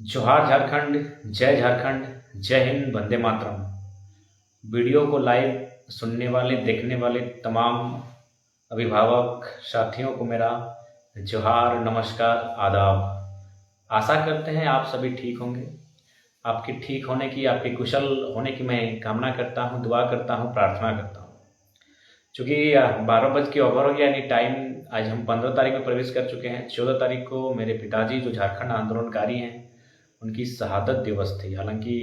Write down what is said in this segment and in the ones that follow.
जोहार झारखंड, जय झारखंड, जय हिंद, वंदे मातरम। वीडियो को लाइव सुनने वाले, देखने वाले तमाम अभिभावक साथियों को मेरा जोहार, नमस्कार, आदाब। आशा करते हैं आप सभी ठीक होंगे। आपके ठीक होने की, आपके कुशल होने की मैं कामना करता हूँ, दुआ करता हूँ, प्रार्थना करता हूँ। चूँकि 12 बज के ओवर हो गया, यानी टाइम आज हम 15 तारीख में प्रवेश कर चुके हैं। 14 तारीख को मेरे पिताजी जो झारखंड आंदोलनकारी हैं, उनकी शहादत दिवस थी। हालांकि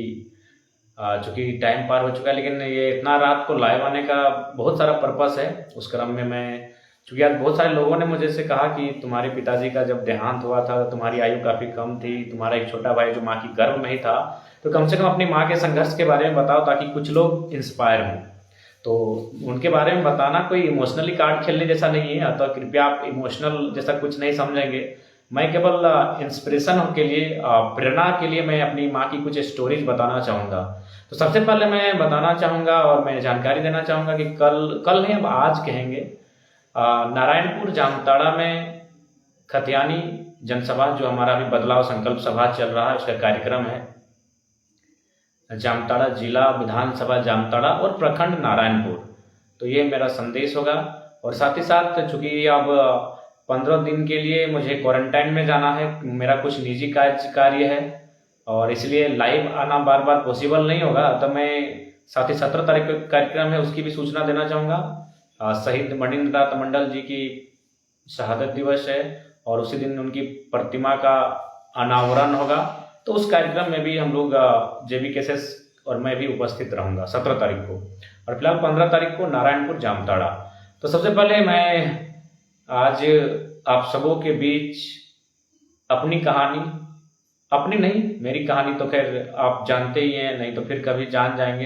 चूँकि टाइम पार हो चुका है, लेकिन ये इतना रात को लाइव आने का बहुत सारा पर्पस है। उस क्रम में मैं, चूँकि आज बहुत सारे लोगों ने मुझे से कहा कि तुम्हारे पिताजी का जब देहांत हुआ था, तुम्हारी आयु काफ़ी कम थी, तुम्हारा एक छोटा भाई जो माँ की गर्भ में ही था, तो कम से कम अपनी माँ के संघर्ष के बारे में बताओ ताकि कुछ लोग इंस्पायर हों। तो उनके बारे में बताना कोई इमोशनली कार्ड खेलने जैसा नहीं है, अतः कृपया आप इमोशनल जैसा कुछ नहीं समझेंगे। मैं केवल इंस्पिरेशन के लिए, प्रेरणा के लिए मैं अपनी माँ की कुछ स्टोरीज बताना चाहूँगा। तो सबसे पहले मैं बताना चाहूँगा और मैं जानकारी देना चाहूँगा कि कल कल नहीं, अब आज कहेंगे, नारायणपुर जामताड़ा में खतियानी जनसभा, जो हमारा अभी बदलाव संकल्प सभा चल रहा है, उसका कार्यक्रम है। जामताड़ा जिला विधानसभा जामताड़ा और प्रखंड नारायणपुर। तो ये मेरा संदेश होगा। और साथ ही साथ चूंकि अब 15 दिन के लिए मुझे क्वारंटाइन में जाना है, मेरा कुछ निजी कार्य है और इसलिए लाइव आना बार बार पॉसिबल नहीं होगा। तो मैं साथ ही 17 तारीख का कार्यक्रम है, उसकी भी सूचना देना चाहूँगा। शहीद मणिन्द्रनाथ मंडल जी की शहादत दिवस है और उसी दिन उनकी प्रतिमा का अनावरण होगा। तो उस कार्यक्रम में भी हम लोग JVKSS और मैं भी उपस्थित रहूंगा 17 तारीख को। और फिलहाल 15 तारीख को नारायणपुर जामताड़ा। तो सबसे पहले मैं आज आप सबों के बीच अपनी कहानी, अपनी नहीं मेरी कहानी तो खैर आप जानते ही हैं, नहीं तो फिर कभी जान जाएंगे।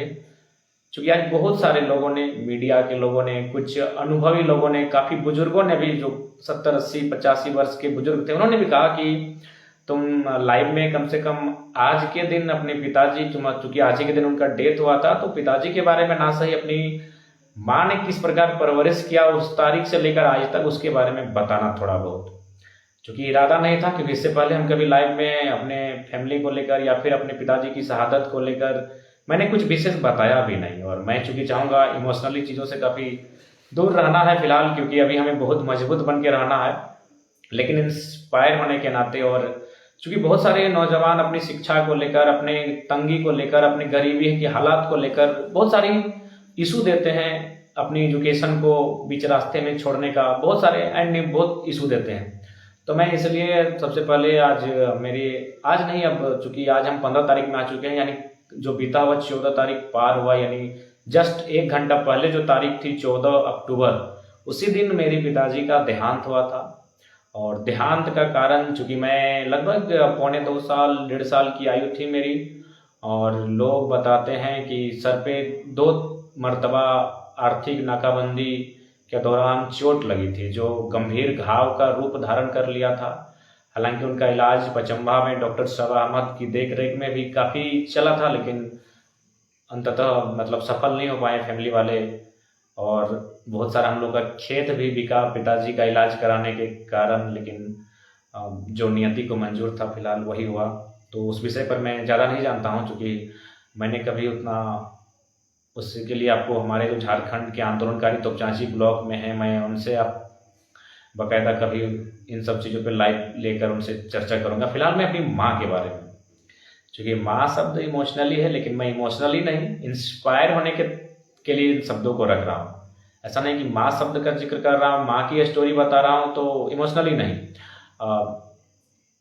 क्योंकि आज बहुत सारे लोगों ने, मीडिया के लोगों ने, कुछ अनुभवी लोगों ने, काफ़ी बुजुर्गों ने भी, जो 70 80 85 वर्ष के बुजुर्ग थे, उन्होंने भी कहा कि तुम लाइव में कम से कम आज के दिन अपने पिताजी, तुम चूंकि आज ही के दिन उनका डेथ हुआ था, तो पिताजी के बारे में ना सही अपनी माँ ने किस प्रकार परवरिश किया उस तारीख से लेकर आज तक, उसके बारे में बताना थोड़ा बहुत। चूंकि इरादा नहीं था, क्योंकि इससे पहले हम कभी लाइव में अपने फैमिली को लेकर या फिर अपने पिताजी की शहादत को लेकर मैंने कुछ विशेष बताया भी नहीं। और मैं चूंकि चाहूँगा इमोशनली चीज़ों से काफ़ी दूर रहना है फिलहाल, क्योंकि अभी हमें बहुत मजबूत बन के रहना है, लेकिन इंस्पायर होने के नाते। और चूंकि बहुत सारे नौजवान अपनी शिक्षा को लेकर, अपने तंगी को लेकर, अपनी गरीबी के हालात को लेकर बहुत सारी इशू देते हैं, अपनी एजुकेशन को बीच रास्ते में छोड़ने का बहुत सारे एंड बहुत इशू देते हैं। तो मैं इसलिए सबसे पहले आज मेरी, आज नहीं, अब चूंकि आज हम 15 तारीख में आ चुके हैं, यानी जो बीता हुआ 14 तारीख पार हुआ, यानी जस्ट 1 घंटा पहले जो तारीख थी 14 अक्टूबर, उसी दिन मेरे पिताजी का देहांत हुआ था। और देहांत का कारण, चूंकि मैं लगभग पौने 2 साल 1.5 साल की आयु थी मेरी, और लोग बताते हैं कि सर पे 2 मरतबा आर्थिक नाकाबंदी के दौरान चोट लगी थी, जो गंभीर घाव का रूप धारण कर लिया था। हालांकि उनका इलाज पचम्बा में डॉक्टर सबा अहमद की देख रेख में भी काफ़ी चला था, लेकिन अंततः मतलब सफल नहीं हो पाए फैमिली वाले। और बहुत सारा हम लोग का खेत भी बिका पिताजी का इलाज कराने के कारण, लेकिन जो नियति को मंजूर था फिलहाल वही हुआ। तो उस विषय पर मैं ज़्यादा नहीं जानता हूँ, क्योंकि मैंने कभी उतना उसके लिए आपको, हमारे जो झारखंड के आंदोलनकारी तोपचांची ब्लॉक में हैं, मैं उनसे आप बाकायदा कभी इन सब चीज़ों पे लाइव लेकर उनसे चर्चा करूँगा। फिलहाल मैं अपनी माँ के बारे में, क्योंकि माँ शब्द इमोशनली है, लेकिन मैं इमोशनली नहीं, इंस्पायर होने के लिए इन शब्दों को रख रहा हूँ। ऐसा नहीं कि माँ शब्द का जिक्र कर रहा हूँ, माँ की स्टोरी बता रहा हूँ तो इमोशनली नहीं,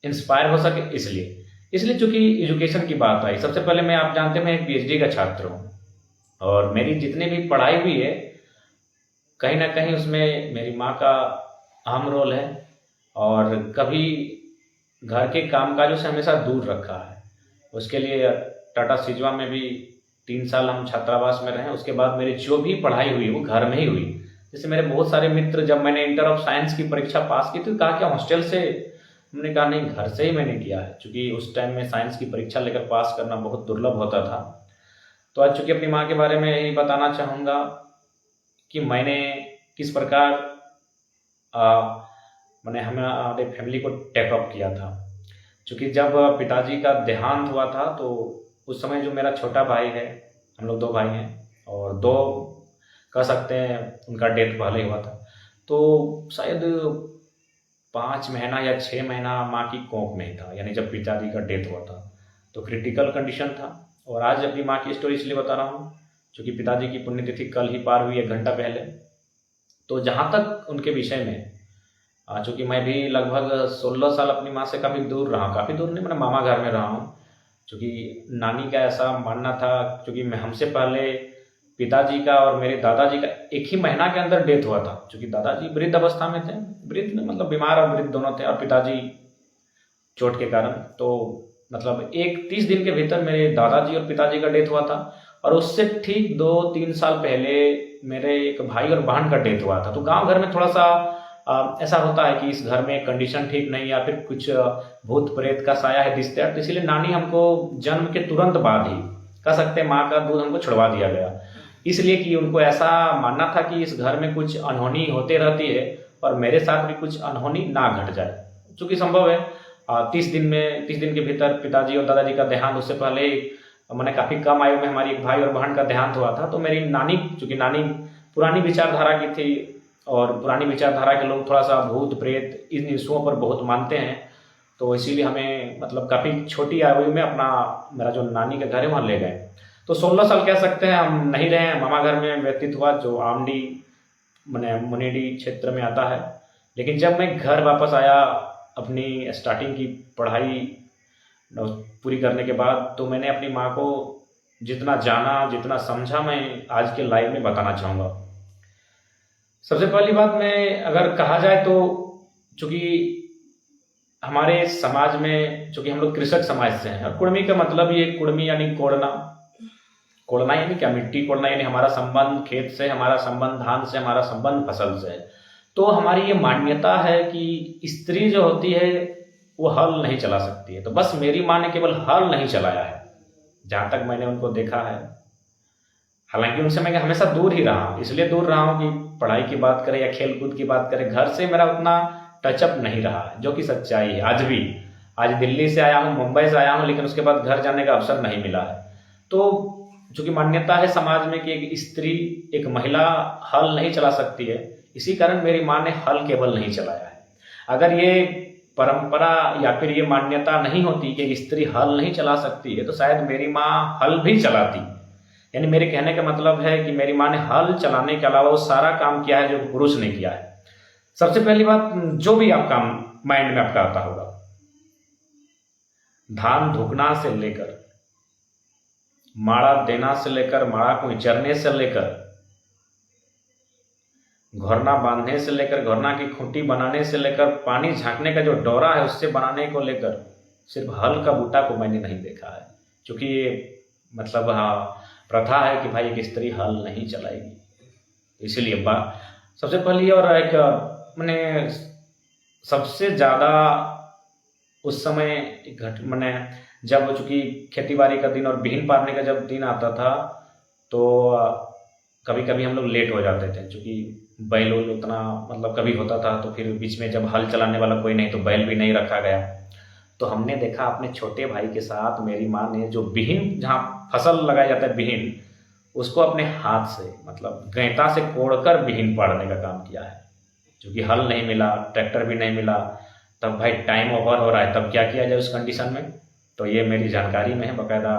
इंस्पायर हो सके इसलिए। इसलिए चूंकि एजुकेशन की बात आई, सबसे पहले मैं, आप जानते हैं, मैं एक PhD का छात्र हूँ और मेरी जितनी भी पढ़ाई हुई है, कहीं ना कहीं उसमें मेरी माँ का अहम रोल है। और कभी घर के कामकाजों से हमेशा दूर रखा है। उसके लिए टाटा सिजवा में भी 3 साल हम छात्रावास में रहे। उसके बाद मेरी जो भी पढ़ाई हुई वो घर में ही हुई। जैसे मेरे बहुत सारे मित्र, जब मैंने इंटर ऑफ साइंस की परीक्षा पास की तो कहा क्या हॉस्टल से, हमने कहा नहीं, घर से ही मैंने किया है, क्योंकि उस टाइम में साइंस की परीक्षा लेकर पास करना बहुत दुर्लभ होता था। तो आज चूंकि अपनी माँ के बारे में यही बताना चाहूँगा कि मैंने किस प्रकार मैंने हमारे फैमिली को टेकअप किया था। क्योंकि जब पिताजी का देहांत हुआ था तो उस समय जो मेरा छोटा भाई है, हम लोग 2 भाई हैं और 2 कह सकते हैं उनका डेथ पहले ही हुआ था। तो शायद 5 महीना या 6 महीना माँ की कोख में ही था, यानी जब पिताजी का डेथ हुआ था तो क्रिटिकल कंडीशन था। और आज अपनी माँ की स्टोरी इसलिए बता रहा हूँ क्योंकि पिताजी की पुण्यतिथि कल ही पार हुई 1 घंटा पहले। तो जहाँ तक उनके विषय में, चूँकि मैं भी लगभग 16 साल अपनी माँ से काफ़ी दूर रहा, काफ़ी दूर नहीं, मैंने मामा घर में रहा हूँ। क्योंकि नानी का ऐसा मानना था, क्योंकि मैं हमसे पहले पिताजी का और मेरे दादाजी का 1 ही महीना के अंदर डेथ हुआ था। क्योंकि दादाजी वृद्ध अवस्था में थे, वृद्ध में मतलब बीमार और वृद्ध दोनों थे, और पिताजी चोट के कारण। तो मतलब 30 दिन के भीतर मेरे दादाजी और पिताजी का डेथ हुआ था। और उससे ठीक 2-3 साल पहले मेरे एक भाई और बहन का डेथ हुआ था। तो गांव घर में थोड़ा सा ऐसा होता है कि इस घर में कंडीशन ठीक नहीं, या फिर कुछ भूत प्रेत का साया है दिखता है। तो इसीलिए नानी हमको जन्म के तुरंत बाद ही, कह सकते हैं, माँ का दूध हमको छुड़वा दिया गया, इसलिए कि उनको ऐसा मानना था कि इस घर में कुछ अनहोनी होते रहती है और मेरे साथ भी कुछ अनहोनी ना घट जाए। चूँकि संभव है 30 दिन के भीतर पिताजी और दादाजी का देहांत, उससे पहले मैंने काफ़ी कम आयु में हमारी एक भाई और बहन का देहांत हुआ था। तो मेरी नानी, चूँकि नानी पुरानी विचारधारा की थी और पुरानी विचारधारा के लोग थोड़ा सा भूत प्रेत इन इशुओं पर बहुत मानते हैं, तो इसीलिए हमें मतलब काफ़ी छोटी आयु में अपना, मेरा जो नानी का घर है वहाँ ले गए। तो 16 साल कह सकते हैं हम नहीं रहे हैं, मामा घर में व्यतीत हुआ, जो आमडी मैंने मुनीडी क्षेत्र में आता है। लेकिन जब मैं घर वापस आया अपनी स्टार्टिंग की पढ़ाई पूरी करने के बाद, तो मैंने अपनी माँ को जितना जाना, जितना समझा, मैं आज के लाइव में बताना चाहूँगा। सबसे पहली बात में अगर कहा जाए तो, चूँकि हमारे समाज में, चूँकि हम लोग कृषक समाज से हैं, और कुर्मी का मतलब ये, कुर्मी यानी कोड़ना, कोड़ना यानी क्या, मिट्टी कोड़ना, यानी हमारा संबंध खेत से, हमारा संबंध धान से, हमारा संबंध फसल से है। तो हमारी ये मान्यता है कि स्त्री जो होती है वो हल नहीं चला सकती है। तो बस मेरी माँ ने केवल हल नहीं चलाया है, जहाँ तक मैंने उनको देखा है। हालांकि उनसे मैं हमेशा दूर ही रहा हूँ, इसलिए दूर रहा हूँ कि पढ़ाई की बात करें या खेल कूद की बात करें, घर से मेरा उतना टचअप नहीं रहा है, जो कि सच्चाई है। आज भी, आज दिल्ली से आया हूँ, मुंबई से आया हूँ, लेकिन उसके बाद घर जाने का अवसर नहीं मिला है। तो चूँकि मान्यता है समाज में कि एक स्त्री, एक महिला हल नहीं चला सकती है, इसी कारण मेरी माँ ने हल केवल नहीं चलाया है। अगर ये परंपरा या फिर ये मान्यता नहीं होती कि स्त्री हल नहीं चला सकती है, तो शायद मेरी माँ हल भी चलाती। यानी मेरे कहने का मतलब है कि मेरी माँ ने हल चलाने के अलावा वो सारा काम किया है जो पुरुष ने किया है। सबसे पहली बात, जो भी आप काम माइंड में आपका आता होगा, धान धुकना से लेकर, माड़ा देना से लेकर, माड़ा को चरने से लेकर, घोरना बांधने से लेकर, घोरना की खूंटी बनाने से लेकर, पानी झांकने का जो डोरा है उससे बनाने को लेकर, सिर्फ हल का बूटा को मैंने नहीं देखा है। क्योंकि ये मतलब प्रथा है कि भाई एक स्त्री हल नहीं चलाएगी। इसलिए सबसे पहली और एक मैंने सबसे ज़्यादा उस समय मैंने जब, चूँकि खेती बाड़ी का दिन और बीहन पारने का जब दिन आता था, तो कभी कभी हम लोग लेट हो जाते थे। चूँकि बैल उतना मतलब कभी होता था, तो फिर बीच में जब हल चलाने वाला कोई नहीं, तो बैल भी नहीं रखा गया। तो हमने देखा अपने छोटे भाई के साथ, मेरी माँ ने जो बीहन, जहाँ फसल लगाया जाता है बीहन, उसको अपने हाथ से मतलब गैंता से कोड़कर बीहन पाड़ने का काम किया है। क्योंकि हल नहीं मिला, ट्रैक्टर भी नहीं मिला, तब भाई टाइम ओवर हो रहा है, तब क्या किया जाए उस कंडीशन में। तो ये मेरी जानकारी में है बाकायदा।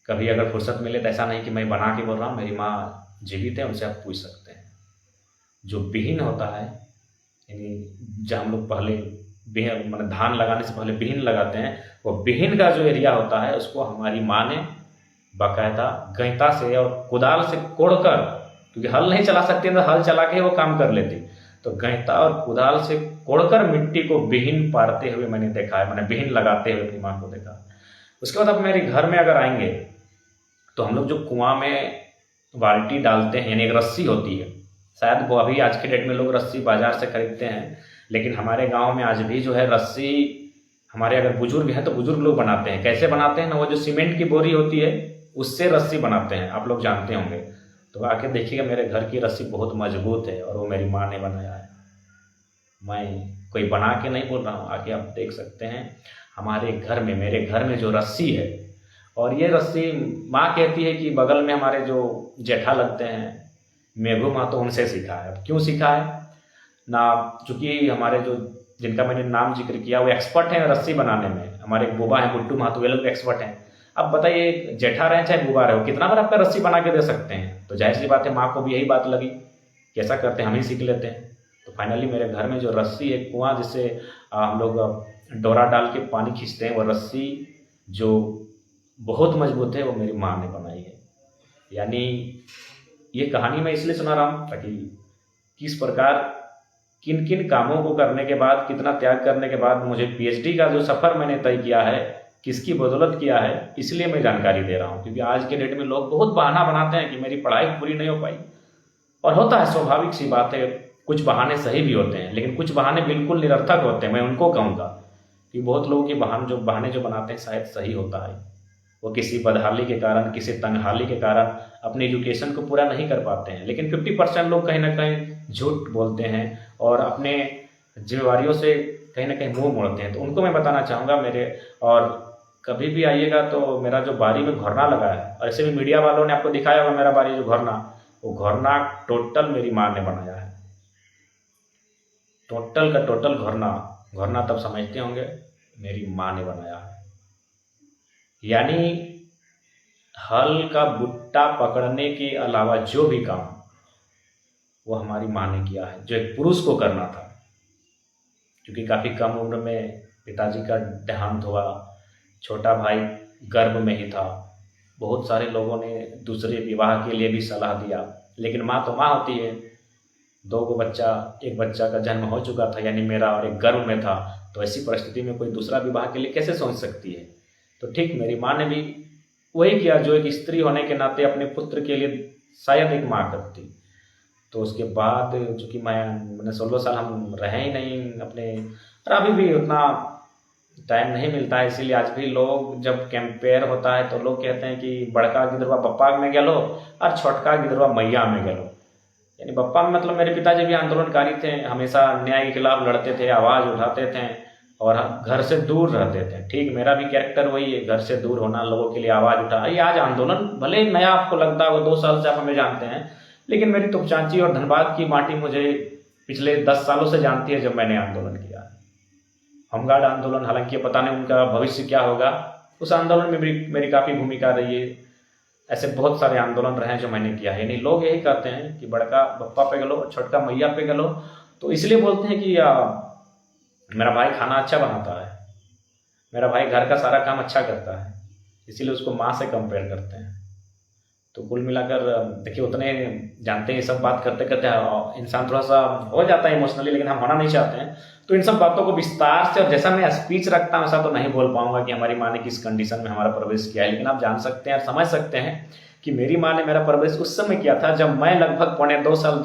कभी अगर फुर्सत मिले तो ऐसा नहीं कि मैं बना के बोल रहा हूँ, मेरी माँ जीवित है, उनसे आप पूछ सकते हैं। जो बीहन होता है, यानी जहाँ हम लोग पहले मतलब धान लगाने से पहले बीहन लगाते हैं, वो बीहन का जो एरिया होता है उसको हमारी माँ ने बाकायदा गैंता से और कुदाल से कोड़कर, क्योंकि हल नहीं चला सकती तो हल चला के वो काम कर लेती, तो गैंता और कुदाल से कोड़कर मिट्टी को बीहन पाड़ते हुए मैंने देखा है, मैंने बीहन लगाते हुए अपनी माँ को देखा। उसके बाद अब मेरे घर में अगर आएंगे तो हम लोग जो कुआं में बाल्टी डालते हैं, यानी एक रस्सी होती है, शायद वो अभी आज के डेट में लोग रस्सी बाजार से खरीदते हैं, लेकिन हमारे गांव में आज भी जो है रस्सी, हमारे अगर बुजुर्ग हैं तो बुजुर्ग लोग बनाते हैं। कैसे बनाते हैं ना, वो जो सीमेंट की बोरी होती है उससे रस्सी बनाते हैं, आप लोग जानते होंगे। तो आके देखिएगा, मेरे घर की रस्सी बहुत मजबूत है और वो मेरी माँ ने बनाया है। मैं कोई बना के नहीं बोल रहा हूँ, आके आप देख सकते हैं हमारे घर में, मेरे घर में जो रस्सी है, और ये रस्सी माँ कहती है कि बगल में हमारे जो जेठा लगते हैं मेघू माँ, तो उनसे सीखा है। अब क्यों सीखा है ना, चूँकि हमारे जो जिनका मैंने नाम जिक्र किया वो एक्सपर्ट हैं रस्सी बनाने में, हमारे बुबा हैं गुड्डू माँ, तो वे लोग एक्सपर्ट हैं। अब बताइए जेठा रहे चाहे बुबा रहे हो, कितना बार आपका रस्सी बना के दे सकते हैं। तो जाहिर सी बात है माँ को भी यही बात लगी कि ऐसा करते हैं हम ही सीख लेते हैं। तो फाइनली मेरे घर में जो रस्सी है, कुआँ जिससे हम लोग डोरा डाल के पानी खींचते हैं, वो रस्सी जो बहुत मजबूत है वो मेरी माँ ने बनाई है। यानी ये कहानी मैं इसलिए सुना रहा हूँ ताकि किस प्रकार किन किन कामों को करने के बाद, कितना त्याग करने के बाद मुझे पीएचडी का जो सफ़र मैंने तय किया है, किसकी बदौलत किया है, इसलिए मैं जानकारी दे रहा हूँ। क्योंकि आज के डेट में लोग बहुत बहाना बनाते हैं कि मेरी पढ़ाई पूरी नहीं हो पाई, और होता है, स्वाभाविक सी बात है, कुछ बहाने सही भी होते हैं, लेकिन कुछ बहाने बिल्कुल निरर्थक होते हैं। मैं उनको कहूँगा कि बहुत लोगों के बहाने जो बनाते हैं शायद सही होता है। वो किसी बदहाली के कारण, किसी तंगहाली के कारण अपनी एजुकेशन को पूरा नहीं कर पाते हैं, लेकिन 50% लोग कहीं ना कहीं झूठ बोलते हैं और अपने जिम्मेवारियों से कहीं ना कहीं मुंह मोड़ते हैं। तो उनको मैं बताना चाहूँगा मेरे, और कभी भी आइएगा तो मेरा जो बारी में घोरना लगा है, और ऐसे भी मीडिया वालों ने आपको दिखाया होगा मेरा बारी जो घोरना, वो घोरना टोटल मेरी माँ ने बनाया है। टोटल का टोटल घोरना तब समझते होंगे, मेरी माँ ने बनाया है। यानी हल का बुट्टा पकड़ने के अलावा जो भी काम वो हमारी माँ ने किया है, जो एक पुरुष को करना था। क्योंकि काफ़ी कम उम्र में पिताजी का देहांत हुआ, छोटा भाई गर्भ में ही था, बहुत सारे लोगों ने दूसरे विवाह के लिए भी सलाह दिया, लेकिन माँ तो माँ होती है। 2 बच्चा, एक बच्चा का जन्म हो चुका था यानी मेरा, और एक गर्भ में था, तो ऐसी परिस्थिति में कोई दूसरा विवाह के लिए कैसे सोच सकती है। तो ठीक मेरी माँ ने भी वही किया जो एक स्त्री होने के नाते अपने पुत्र के लिए शायद एक माँ करती। तो उसके बाद चूँकि मैंने 16 साल हम रहे ही नहीं अपने, और अभी भी उतना टाइम नहीं मिलता है, इसीलिए आज भी लोग जब कंपेयर होता है तो लोग कहते हैं कि बड़का गिदरवा बप्पा में गेलो और छोटका गिदरवा मैया में गेलो। यानी बप्पा में मतलब मेरे पिताजी भी आंदोलनकारी थे, हमेशा अन्याय के खिलाफ लड़ते थे, आवाज़ उठाते थे और घर से दूर रहते थे। ठीक मेरा भी कैरेक्टर वही है, घर से दूर होना, लोगों के लिए आवाज़ उठा। ये आज आंदोलन भले नया आपको लगता है, वो 2 साल से आप हमें जानते हैं, लेकिन मेरी तुपचांची और धनबाद की माटी मुझे पिछले 10 सालों से जानती है जब मैंने आंदोलन किया। होमगार्ड आंदोलन, हालांकि पता नहीं उनका भविष्य क्या होगा, उस आंदोलन में मेरी काफ़ी भूमिका रही है। ऐसे बहुत सारे आंदोलन रहे हैं जो मैंने किया है। नहीं, लोग यही कहते हैं कि बड़का बप्पा पे गलो, छोटका मैया पे गलो, तो इसलिए बोलते हैं कि मेरा भाई खाना अच्छा बनाता है, मेरा भाई घर का सारा काम अच्छा करता है, इसीलिए उसको माँ से कंपेयर करते हैं। तो कुल मिलाकर देखिए, उतने जानते हैं, ये सब बात करते करते इंसान थोड़ा सा हो जाता है इमोशनली, लेकिन हम होना नहीं चाहते हैं। तो इन सब बातों को विस्तार से, और जैसा मैं स्पीच रखता हूँ वैसा तो नहीं बोल पाऊंगा कि हमारी माँ ने किस कंडीशन में हमारा परवरिश किया है, लेकिन आप जान सकते हैं और समझ सकते हैं कि मेरी माँ ने मेरा परवरिश उस समय किया था जब मैं लगभग 2.25 साल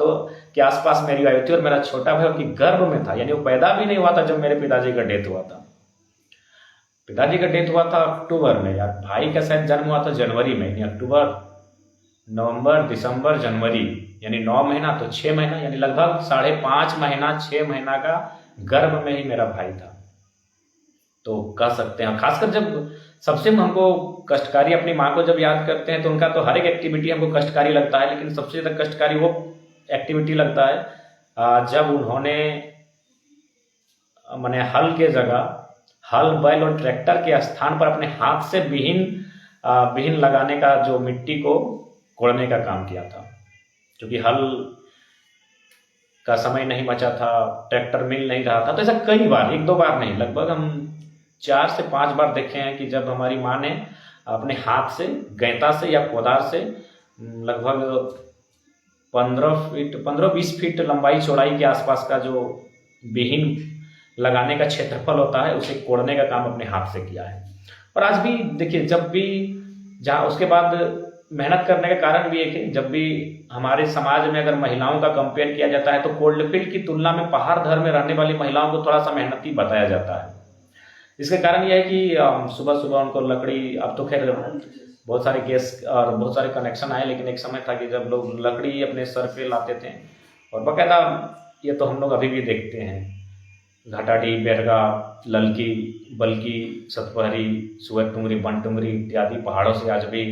के आसपास मेरी आयु थी, और मेरा छोटा भाई उनकी गर्भ में था, यानी वो पैदा भी नहीं हुआ था जब मेरे पिताजी का डेथ हुआ था। पिताजी का डेथ हुआ था अक्टूबर में, यार भाई का शायद जन्म हुआ था जनवरी में, यानी अक्टूबर, नवंबर, दिसंबर, जनवरी, यानी 9 महीना, तो 6 महीना, यानी लगभग 5.5 महीना, 6 महीना का गर्भ में ही मेरा भाई था। तो कह सकते हैं, खासकर जब सबसे हमको कष्टकारी अपनी माँ को जब याद करते हैं तो उनका तो हर एक एक्टिविटी हमको कष्टकारी लगता है, लेकिन सबसे ज़्यादा कष्टकारी वो एक्टिविटी लगता है जब उन्होंने मैंने हल के जगह हल, बैल और ट्रैक्टर के स्थान पर अपने हाथ से बीहन लगाने का, जो मिट्टी को कोड़ने का काम किया था। क्योंकि हल का समय नहीं बचा था, ट्रैक्टर मिल नहीं रहा था, तो ऐसा कई बार, 1-2 बार नहीं, लगभग हम 4 से 5 बार देखे हैं कि जब हमारी माँ ने अपने हाथ से, गैंता से या कोदार से लगभग 15-20 फीट लंबाई चौड़ाई के आसपास का जो बीहन लगाने का क्षेत्रफल होता है उसे कोड़ने का काम अपने हाथ से किया है। और आज भी देखिए, जब भी जहाँ उसके बाद मेहनत करने का कारण भी एक है, जब भी हमारे समाज में अगर महिलाओं का कंपेयर किया जाता है तो कोल्डफील्ड की तुलना में पहाड़ घर में रहने वाली महिलाओं को थोड़ा सा मेहनती बताया जाता है। इसके कारण यह है कि सुबह सुबह उनको लकड़ी, अब तो खैर बहुत सारे गैस और बहुत सारे कनेक्शन आए, लेकिन एक समय था कि जब लोग लकड़ी अपने सर पे लाते थे, और बाकायदा ये तो हम लोग अभी भी देखते हैं घाटाडी, बैरगा, ललकी, बल्की, सतपहरी, सुअरटुंगरी, बनटुंगरी इत्यादि पहाड़ों से आज भी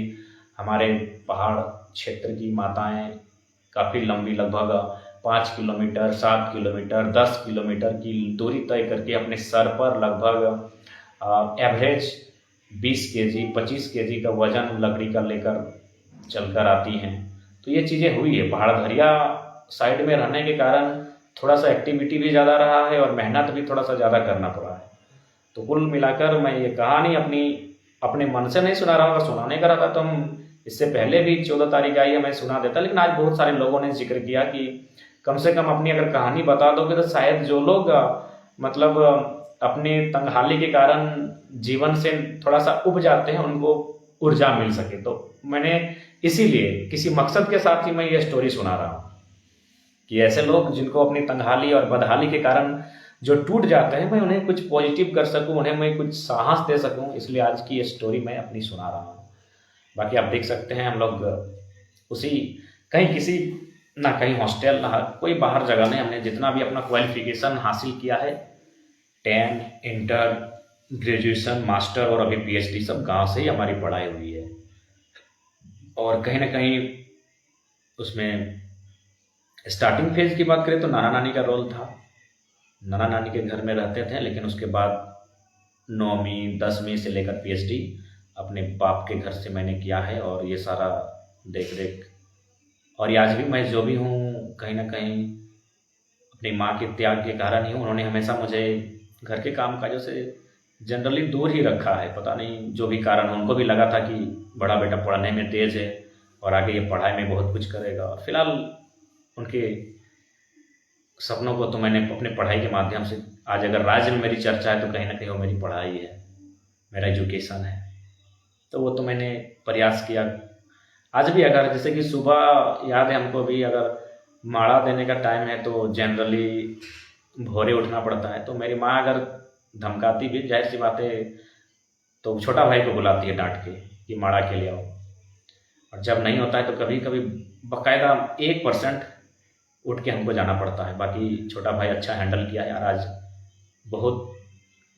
हमारे पहाड़ क्षेत्र की माताएं काफ़ी लंबी, लगभग 5 किलोमीटर, 7 किलोमीटर, 10 किलोमीटर की दूरी तय करके अपने सर पर लगभग एवरेज 20 केजी, 25 केजी का वजन लकड़ी का लेकर चलकर आती हैं। तो ये चीज़ें हुई है। पहाड़ धरिया साइड में रहने के कारण थोड़ा सा एक्टिविटी भी ज़्यादा रहा है और मेहनत भी थोड़ा सा ज़्यादा करना पड़ा है। तो कुल मिलाकर मैं ये कहानी अपने मन से नहीं सुना रहा हूँ। अगर सुनाने का रहता तो हम इससे पहले भी 14 तारीख आई है मैं सुना देता, लेकिन आज बहुत सारे लोगों ने जिक्र किया कि कम से कम अपनी अगर कहानी बता दोगे तो शायद जो लोग मतलब अपने तंगहाली के कारण जीवन से थोड़ा सा उब जाते हैं उनको ऊर्जा मिल सके। तो मैंने इसीलिए किसी मकसद के साथ ही मैं ये स्टोरी सुना रहा हूँ कि ऐसे लोग जिनको अपनी तंगहाली और बदहाली के कारण जो टूट जाते हैं, मैं उन्हें कुछ पॉजिटिव कर सकूं, उन्हें मैं कुछ साहस दे सकूं, इसलिए आज की ये स्टोरी मैं अपनी सुना रहा हूँ। बाकी आप देख सकते हैं हम लोग उसी कहीं किसी ना कहीं हॉस्टल ना कोई बाहर जगह नहीं, हमने जितना भी अपना क्वालिफिकेशन हासिल किया है 10, इंटर, ग्रेजुएशन, मास्टर और अभी पीएचडी सब गांव से ही हमारी पढ़ाई हुई है। और कहीं ना कहीं उसमें स्टार्टिंग फेज की बात करें तो नाना नानी का रोल था। नाना नानी के घर में रहते थे, लेकिन उसके बाद 9वीं 10वीं से लेकर पीएचडी अपने बाप के घर से मैंने किया है। और ये सारा देख रेख और ये आज भी मैं जो भी हूँ कहीं ना कहीं अपनी माँ के त्याग के कारण ही हूँ। उन्होंने हमेशा मुझे घर के काम काजों से जनरली दूर ही रखा है। पता नहीं जो भी कारण, उनको भी लगा था कि बड़ा बेटा पढ़ने में तेज है और आगे ये पढ़ाई में बहुत कुछ करेगा। और फिलहाल उनके सपनों को तो मैंने अपने पढ़ाई के माध्यम से, आज अगर राज्य में मेरी चर्चा है तो कहीं ना कहीं वो मेरी पढ़ाई है, मेरा एजुकेशन है। तो वो तो मैंने प्रयास किया। आज भी अगर जैसे कि सुबह याद है हमको भी, अगर माड़ा देने का टाइम है तो जनरली भोरे उठना पड़ता है। तो मेरी माँ अगर धमकाती भी, जाहिर सी बात है, तो छोटा भाई को बुलाती है डांट के कि माड़ा के लिए आओ। और जब नहीं होता है तो कभी कभी बाकायदा 1% उठ के हमको जाना पड़ता है। बाकी छोटा भाई अच्छा हैंडल किया है और आज बहुत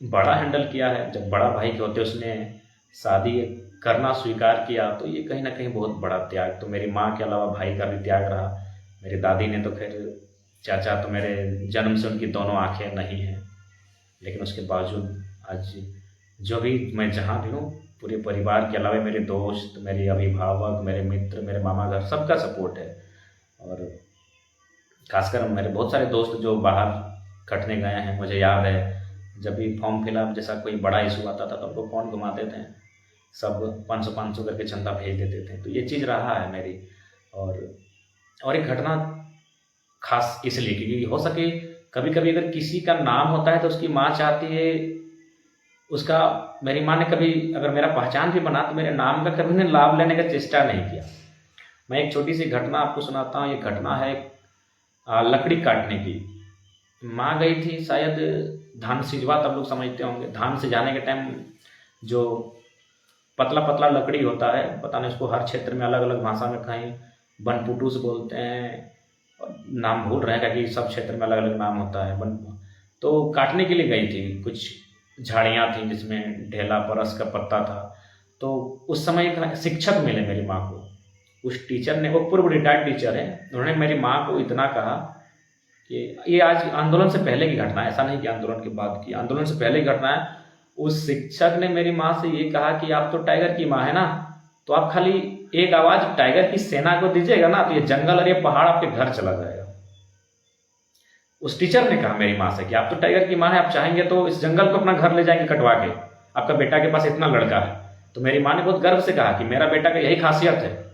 बड़ा हैंडल किया है। जब बड़ा भाई के होते उसने शादी करना स्वीकार किया तो ये कहीं ना कहीं बहुत बड़ा त्याग। तो मेरी माँ के अलावा भाई का भी त्याग रहा। मेरी दादी ने तो खैर, चाचा तो मेरे जन्म से उनकी दोनों आंखें नहीं हैं, लेकिन उसके बावजूद आज जो भी मैं जहाँ भी हूँ, पूरे परिवार के अलावा मेरे दोस्त, मेरे अभिभावक, मेरे मित्र, मेरे मामा घर, सबका सपोर्ट है। और खासकर मेरे बहुत सारे दोस्त जो बाहर कटने गए हैं, मुझे याद है जब भी फॉर्म फिलअप जैसा कोई बड़ा इशू आता था तो हमको फ़ोन घुमाते थे, सब 500-500 करके चंदा भेज देते थे। तो ये चीज़ रहा है मेरी। और एक घटना खास इसलिए क्योंकि हो सके कभी कभी अगर किसी का नाम होता है तो उसकी माँ चाहती है उसका, मेरी माँ ने कभी अगर मेरा पहचान भी बना तो मेरे नाम का कभी ने लाभ लेने का चेष्टा नहीं किया। मैं एक छोटी सी घटना आपको सुनाता हूँ। ये घटना है लकड़ी काटने की। माँ गई थी शायद धान सिजवा, तब लोग समझते होंगे, धान सिजाने के टाइम जो पतला पतला लकड़ी होता है, पता नहीं उसको हर क्षेत्र में अलग अलग भाषा में कहीं बनपुटूस बोलते हैं, और नाम भूल रहे हैं कि सब क्षेत्र में अलग अलग नाम होता है। तो काटने के लिए गई थी। कुछ झाड़ियाँ थी जिसमें ढेला परस का पत्ता था। तो उस समय एक शिक्षक मिले मेरी माँ को। उस टीचर ने, वो पूर्व रिटायर्ड टीचर है, उन्होंने मेरी माँ को इतना कहा कि ये आज आंदोलन से पहले की घटना है, ऐसा नहीं कि आंदोलन के बाद की, आंदोलन से पहले की घटना है। उस शिक्षक ने मेरी माँ से ये कहा कि आप तो टाइगर की माँ है ना, तो आप खाली एक आवाज टाइगर की सेना को दीजिएगा ना, तो ये जंगल और ये पहाड़ आपके घर चला जाएगा। उस टीचर ने कहा मेरी माँ से कि आप तो टाइगर की माँ है, आप चाहेंगे तो इस जंगल को अपना घर ले जाएंगे कटवा के, आपका बेटा के पास इतना लड़का है। तो मेरी माँ ने बहुत गर्व से कहा कि मेरा बेटा का यही खासियत है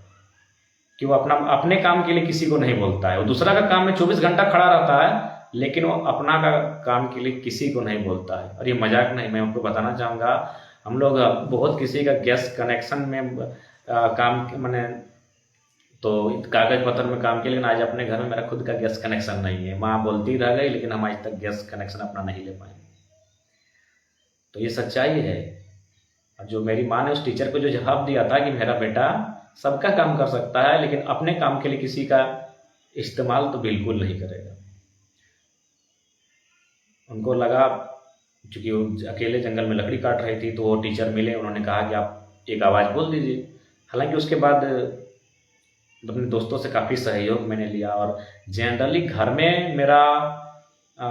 कि वो अपने काम के लिए किसी को नहीं बोलता है। वो दूसरा का काम में 24 घंटा खड़ा रहता है, लेकिन वो अपना का काम के लिए किसी को नहीं बोलता है। और ये मजाक नहीं, मैं आपको बताना चाहूँगा, हम लोग बहुत किसी का गैस कनेक्शन में काम मैंने तो कागज पत्र में काम किया, लेकिन आज अपने घर में मेरा खुद का गैस कनेक्शन नहीं है। माँ बोलती रह गई, लेकिन हम आज तक गैस कनेक्शन अपना नहीं ले पाए। तो ये सच्चाई है। और जो मेरी माँ ने उस टीचर को जो जवाब दिया था कि मेरा बेटा सबका काम कर सकता है, लेकिन अपने काम के लिए किसी का इस्तेमाल तो बिल्कुल नहीं करेगा। उनको लगा, क्योंकि वो अकेले जंगल में लकड़ी काट रही थी, तो वो टीचर मिले, उन्होंने कहा कि आप एक आवाज़ बोल दीजिए। हालांकि उसके बाद अपने दोस्तों से काफ़ी सहयोग मैंने लिया। और जनरली घर में मेरा अ,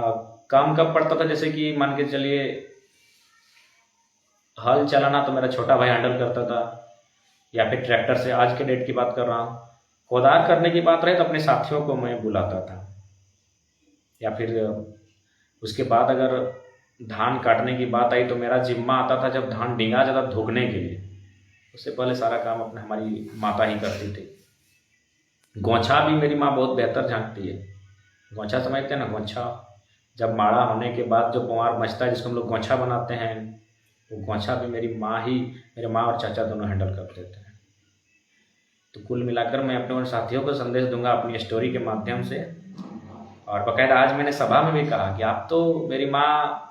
काम कब पड़ता था, जैसे कि मान के चलिए हल चलाना तो मेरा छोटा भाई हैंडल करता था, या फिर ट्रैक्टर से, आज के डेट की बात कर रहा हूँ। कोदार करने की बात रहे तो अपने साथियों को मैं बुलाता था। या फिर उसके बाद अगर धान काटने की बात आई तो मेरा जिम्मा आता था, जब धान डिंगा जाता धोने के लिए, उससे पहले सारा काम अपने हमारी माता ही करती थी। गोंछा भी मेरी माँ बहुत बेहतर झाँकती है। गोंछा समझते हैं ना, गोंछा जब माड़ा होने के बाद जो कुंवार बचता है, जिसको हम लोग गोंछा बनाते हैं, वो गोंछा भी मेरी माँ ही, मेरे माँ और चाचा दोनों हैंडल कर देते हैं। तो कुल मिलाकर मैं अपने उन साथियों को संदेश दूंगा अपनी स्टोरी के माध्यम से। और बाकायदा आज मैंने सभा में भी कहा कि आप तो, मेरी माँ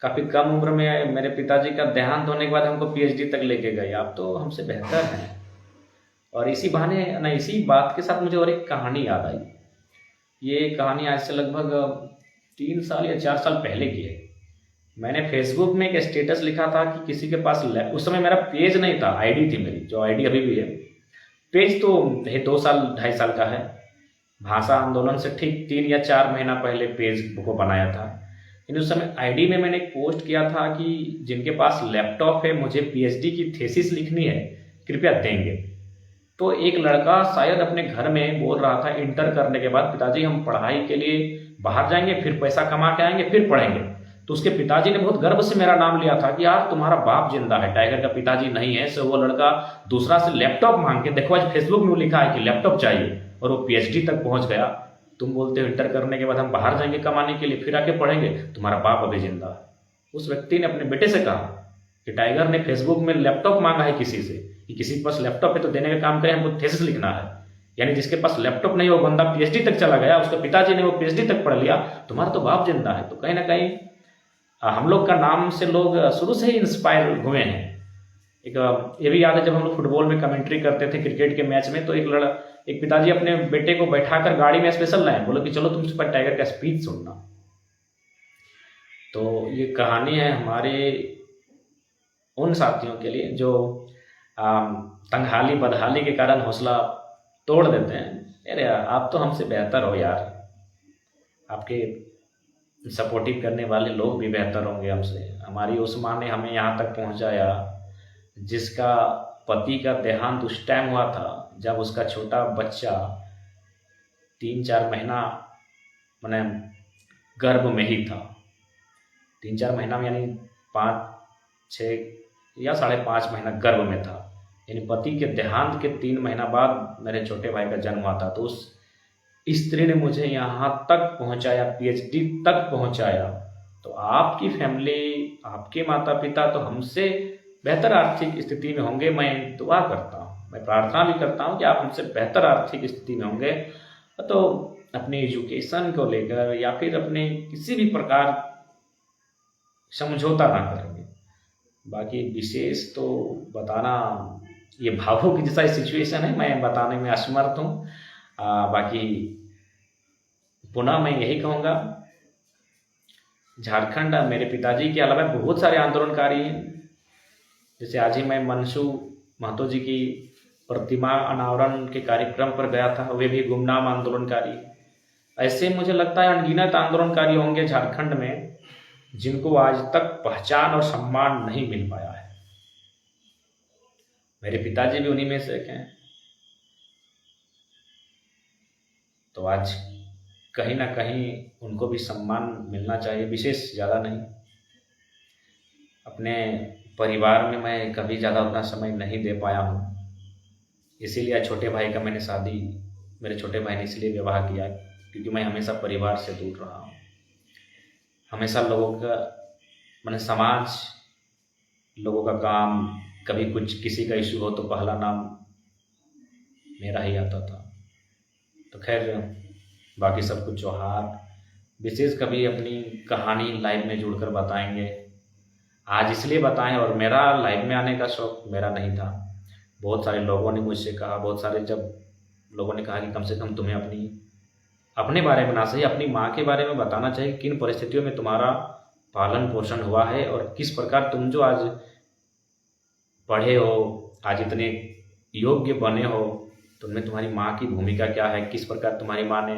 काफ़ी कम उम्र में मेरे पिताजी का देहांत होने के बाद हमको पीएचडी तक लेके गई, आप तो हमसे बेहतर हैं। और इसी बहाने ना, इसी बात के साथ मुझे और एक कहानी याद आई। ये कहानी आज से लगभग 3 साल या 4 साल पहले की है। मैंने फेसबुक में एक स्टेटस लिखा था कि किसी के पास, उस समय मेरा पेज नहीं था, आईडी थी मेरी, जो आईडी अभी भी है। पेज तो 2 साल 2.5 साल का है। भाषा आंदोलन से ठीक 3 या 4 महीना पहले पेज को बनाया था। लेकिन उस समय आईडी में मैंने पोस्ट किया था कि जिनके पास लैपटॉप है, मुझे पीएचडी की थीसिस लिखनी है, कृपया देंगे। तो एक लड़का शायद अपने घर में बोल रहा था, इंटर करने के बाद पिताजी हम पढ़ाई के लिए बाहर जाएंगे, फिर पैसा कमा के आएंगे, फिर पढ़ेंगे। तो उसके पिताजी ने बहुत गर्व से मेरा नाम लिया था कि यार तुम्हारा बाप जिंदा है, टाइगर का पिताजी नहीं है। सो वो लड़का दूसरा से लैपटॉप मांग के, देखो आज फेसबुक में लिखा है कि लैपटॉप चाहिए, और वो पीएचडी तक पहुंच गया। तुम बोलते हो इंटर करने के बाद हम बाहर जाएंगे कमाने के लिए, फिर आके पढ़ेंगे, तुम्हारा बाप अभी जिंदा है। उस व्यक्ति ने अपने बेटे से कहा कि टाइगर ने फेसबुक में लैपटॉप मांगा है किसी से, कि किसी के पास लैपटॉप है तो देने का काम करें, हमको थीसिस लिखना है। यानी जिसके पास लैपटॉप नहीं, वो बंदा पीएचडी तक चला गया, उसके पिताजी ने वो पीएचडी तक पढ़ लिया, तुम्हारा तो बाप जिंदा है। तो कहीं ना कहीं हम लोग का नाम से लोग शुरू से ही इंस्पायर हुए हैं। एक ये भी याद है, जब हम लोग फुटबॉल में कमेंट्री करते थे क्रिकेट के मैच में, तो एक पिताजी अपने बेटे को बैठाकर गाड़ी में स्पेशल लाए, बोले कि चलो तुम सुपर टाइगर का स्पीच सुनना। तो ये कहानी है हमारे उन साथियों के लिए जो तंगहाली बदहाली के कारण हौसला तोड़ देते हैं। अरे आप तो हमसे बेहतर हो यार, आपके सपोर्टिव करने वाले लोग भी बेहतर होंगे हमसे। हमारी उस माँ ने हमें यहाँ तक पहुँचाया, जिसका पति का देहांत उस टाइम हुआ था जब उसका छोटा बच्चा 3-4 महीना मैंने गर्भ में ही था। 3-4 महीना में यानी 5-6 या 5.5 महीना गर्भ में था। यानी पति के देहांत के 3 महीना बाद मेरे छोटे भाई का जन्म हुआ था। तो उस स्त्री ने मुझे यहाँ तक पहुँचाया, पीएचडी तक पहुँचाया। तो आपकी फैमिली, आपके माता पिता तो हमसे बेहतर आर्थिक स्थिति में होंगे। मैं दुआ करता हूँ, मैं प्रार्थना भी करता हूँ कि आप हमसे बेहतर आर्थिक स्थिति में होंगे, तो अपने एजुकेशन को लेकर या फिर अपने किसी भी प्रकार समझौता ना करेंगे। बाकी विशेष तो बताना, ये भावुक जैसा सिचुएशन है, मैं बताने में असमर्थ हूँ। बाकी पुनः मैं यही कहूँगा, झारखंड मेरे पिताजी के अलावा बहुत सारे आंदोलनकारी हैं। जैसे आज ही मैं मनसू महतो जी की प्रतिमा अनावरण के कार्यक्रम पर गया था, वे भी गुमनाम आंदोलनकारी। ऐसे मुझे लगता है अनगिनत आंदोलनकारी होंगे झारखंड में जिनको आज तक पहचान और सम्मान नहीं मिल पाया है। मेरे पिताजी भी उन्हीं में से एक हैं। तो आज कहीं ना कहीं उनको भी सम्मान मिलना चाहिए, विशेष ज़्यादा नहीं। अपने परिवार में मैं कभी ज़्यादा अपना समय नहीं दे पाया हूँ, इसीलिए छोटे भाई का मैंने शादी, मेरे छोटे भाई ने इसलिए विवाह किया क्योंकि मैं हमेशा परिवार से दूर रहा हूँ। हमेशा लोगों का, मैंने समाज, लोगों का काम, कभी कुछ किसी का इशू हो तो पहला नाम मेरा ही आता था। तो खैर बाकी सब कुछ जोहार। विशेष कभी अपनी कहानी लाइव में जुड़कर बताएंगे। आज इसलिए बताएं, और मेरा लाइव में आने का शौक मेरा नहीं था। बहुत सारे लोगों ने मुझसे कहा, बहुत सारे जब लोगों ने कहा कि कम से कम तुम्हें अपनी अपने बारे में ना सही अपनी माँ के बारे में बताना चाहिए, किन परिस्थितियों में तुम्हारा पालन पोषण हुआ है और किस प्रकार तुम जो आज पढ़े हो, आज इतने योग्य बने हो, तो उनमें तुम्हारी माँ की भूमिका क्या है, किस प्रकार तुम्हारी माँ ने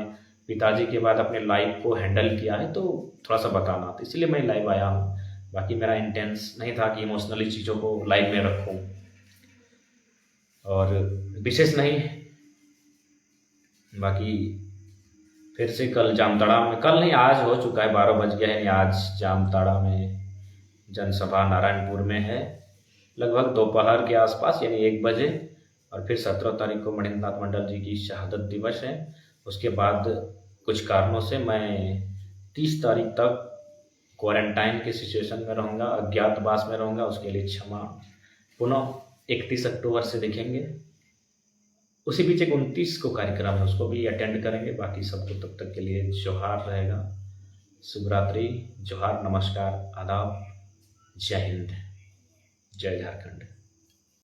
पिताजी के बाद अपने लाइफ को हैंडल किया है, तो थोड़ा सा बताना। तो इसलिए मैं लाइव आया हूँ, बाकी मेरा इंटेंस नहीं था कि इमोशनली चीज़ों को लाइव में रखूँ, और विशेष नहीं। बाकी फिर से कल जामताड़ा में, कल नहीं आज हो चुका है, 12 बज गया है, आज जामताड़ा में जनसभा नारायणपुर में है, लगभग दोपहर के आसपास यानी 1 बजे। और फिर 17 तारीख को मणिन्द्रनाथ मंडल जी की शहादत दिवस है। उसके बाद कुछ कारणों से मैं 30 तारीख तक क्वारंटाइन के सिचुएशन में रहूँगा, अज्ञातवास में रहूँगा, उसके लिए क्षमा। पुनः 31 अक्टूबर से देखेंगे। उसी बीच एक 29 को कार्यक्रम है, उसको भी अटेंड करेंगे। बाकी सबको तब तक के लिए जोहार रहेगा। शुभरात्रि, जोहार, नमस्कार, आदाब, जय हिंद, जय झारखंड।